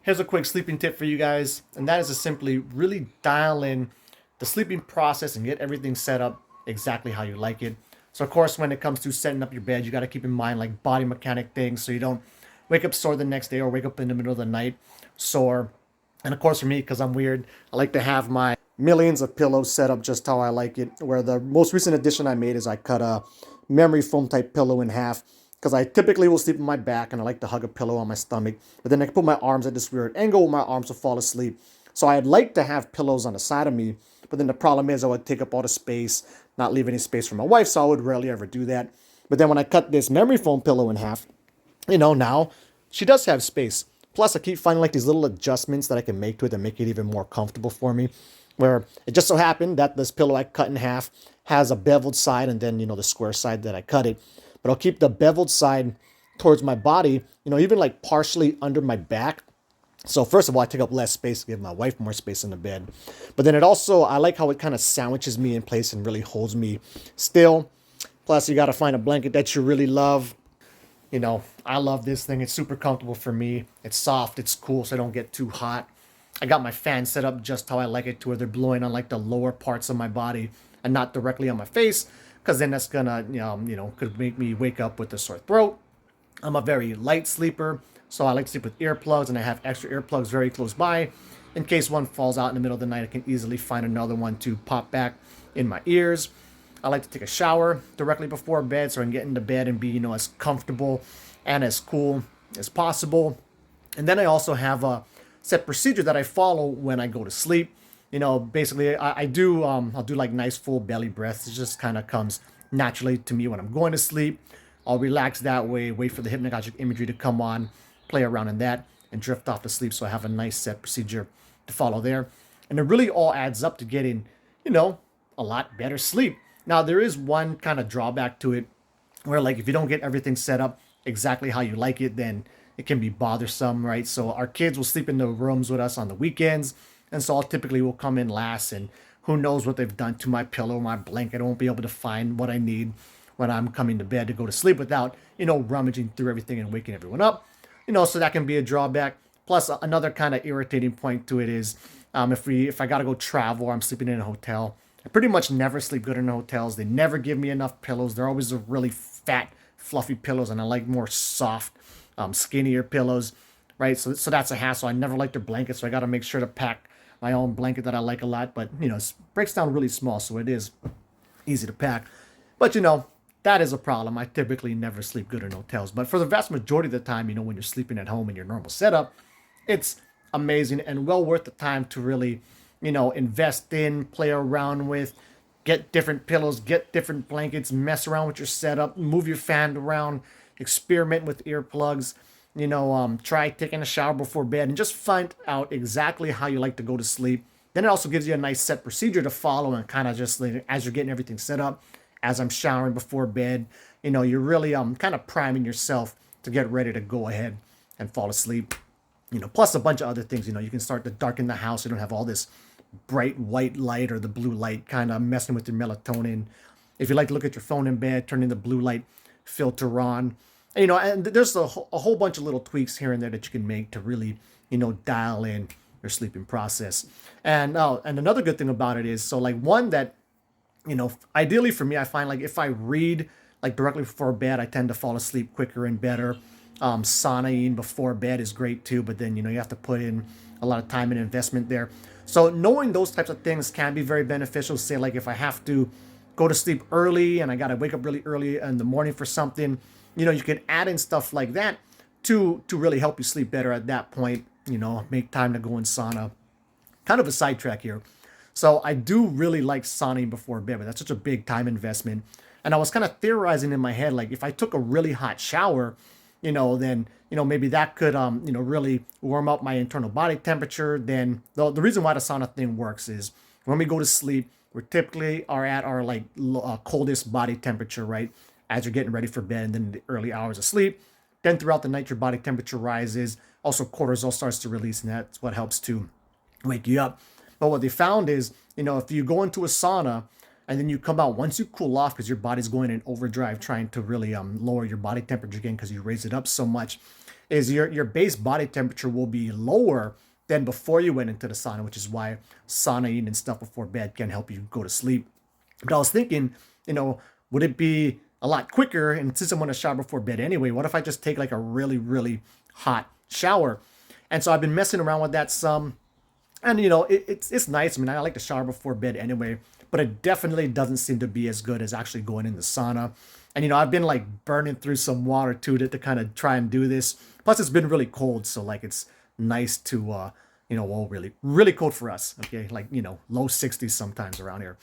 Here's a quick sleeping tip for you guys, and that is to simply really dial in the sleeping process and get everything set up exactly how you like it. So, of course, when it comes to setting up your bed, you got to keep in mind like body mechanic things so you don't wake up sore the next day or wake up in the middle of the night sore. And of course, for me, because I'm weird, I like to have my millions of pillows set up just how I like it. Where the most recent addition I made is I cut a memory foam type pillow in half because I typically will sleep on my back and I like to hug a pillow on my stomach. But then I can put my arms at this weird angle where my arms will fall asleep. So I'd like to have pillows on the side of me, but then the problem is I would take up all the space, not leave any space for my wife, so I would rarely ever do that. But then when I cut this memory foam pillow in half, now she does have space. Plus, I keep finding like these little adjustments that I can make to it that make it even more comfortable for me. Where it just so happened that this pillow I cut in half has a beveled side and then, the square side that I cut it. But I'll keep the beveled side towards my body, even like partially under my back. So first of all, I take up less space to give my wife more space in the bed. But then I like how it kind of sandwiches me in place and really holds me still. Plus, you got to find a blanket that you really love. I love this thing. It's super comfortable for me. It's soft, it's cool, so I don't get too hot. I got my fan set up just how I like it to where they're blowing on like the lower parts of my body and not directly on my face, because then that's gonna, could make me wake up with a sore throat. I'm a very light sleeper, so I like to sleep with earplugs, and I have extra earplugs very close by. In case one falls out in the middle of the night, I can easily find another one to pop back in my ears. I like to take a shower directly before bed so I can get into bed and be, as comfortable and as cool as possible. And then I also have a set procedure that I follow when I go to sleep. Basically, I'll do like nice full belly breaths. It just kind of comes naturally to me when I'm going to sleep. I'll relax that way, wait for the hypnagogic imagery to come on, play around in that, and drift off to sleep. So I have a nice set procedure to follow there. And it really all adds up to getting, a lot better sleep. Now, there is one kind of drawback to it where, like, if you don't get everything set up exactly how you like it, then it can be bothersome, right? So our kids will sleep in the rooms with us on the weekends, and so I'll typically will come in last, and who knows what they've done to my pillow, my blanket. I won't be able to find what I need when I'm coming to bed to go to sleep without, rummaging through everything and waking everyone up. So that can be a drawback. Plus, another kind of irritating point to it is if I gotta go travel or I'm sleeping in a hotel, I pretty much never sleep good in hotels. They never give me enough pillows. They're always really fat, fluffy pillows, and I like more soft, skinnier pillows, right? So that's a hassle. I never like their blankets, so I got to make sure to pack my own blanket that I like a lot. But it breaks down really small, so it is easy to pack. But that is a problem. I typically never sleep good in hotels. But for the vast majority of the time, when you're sleeping at home in your normal setup, it's amazing and well worth the time to really, invest in, play around with, get different pillows, get different blankets, mess around with your setup, move your fan around, experiment with earplugs, try taking a shower before bed and just find out exactly how you like to go to sleep. Then it also gives you a nice set procedure to follow and kind of just like, as you're getting everything set up, as I'm showering before bed, you're really kind of priming yourself to get ready to go ahead and fall asleep. Plus a bunch of other things. You can start to darken the house. You don't have all this bright white light or the blue light kind of messing with your melatonin. If you like to look at your phone in bed, turning the blue light filter on. And there's a whole bunch of little tweaks here and there that you can make to really, dial in your sleeping process. And another good thing about it is, so like one that, ideally for me, I find like if I read like directly before bed, I tend to fall asleep quicker and better. Saunaing before bed is great too, but then you have to put in a lot of time and investment there. So knowing those types of things can be very beneficial. Say like if I have to go to sleep early and I got to wake up really early in the morning for something, you can add in stuff like that to really help you sleep better at that point. Make time to go in sauna. Kind of a sidetrack here. So I do really like sauning before bed, but that's such a big time investment. And I was kind of theorizing in my head, like if I took a really hot shower, then maybe that could really warm up my internal body temperature. Then the reason why the sauna thing works is when we go to sleep, we typically are at our like coldest body temperature, right? As you're getting ready for bed, and then in the early hours of sleep. Then throughout the night, your body temperature rises. Also, cortisol starts to release, and that's what helps to wake you up. But what they found is, if you go into a sauna and then you come out, once you cool off because your body's going in overdrive trying to really lower your body temperature again because you raise it up so much, is your base body temperature will be lower than before you went into the sauna, which is why saunaing and stuff before bed can help you go to sleep. But I was thinking, would it be a lot quicker? And since I'm going to shower before bed anyway, what if I just take like a really, really hot shower? And so I've been messing around with that some. And it's nice. I mean, I like to shower before bed anyway, but it definitely doesn't seem to be as good as actually going in the sauna. And I've been like burning through some water to kind of try and do this. Plus, it's been really cold, so like it's nice to well, really, really cold for us. Okay, like low 60s sometimes around here.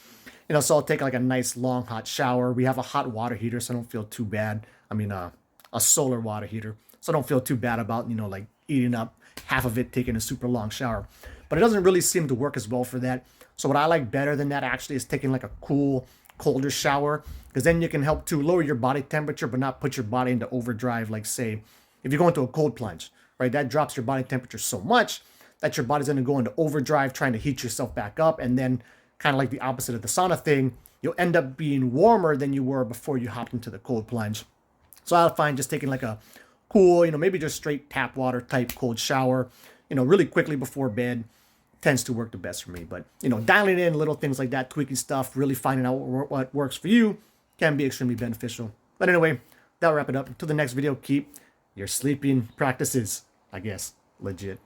So I'll take like a nice long hot shower. We have a hot water heater, so I don't feel too bad. I mean, a solar water heater, so I don't feel too bad about like eating up half of it taking a super long shower. But it doesn't really seem to work as well for that. So what I like better than that actually is taking like a cool, colder shower, because then you can help to lower your body temperature, but not put your body into overdrive. Like say, if you go into a cold plunge, right, that drops your body temperature so much that your body's going to go into overdrive trying to heat yourself back up. And then kind of like the opposite of the sauna thing, you'll end up being warmer than you were before you hopped into the cold plunge. So I'll find just taking like a cool, maybe just straight tap water type cold shower, really quickly before bed tends to work the best for me. But, dialing in little things like that, tweaking stuff, really finding out what works for you can be extremely beneficial. But anyway, that'll wrap it up. Until the next video, keep your sleeping practices, I guess, legit.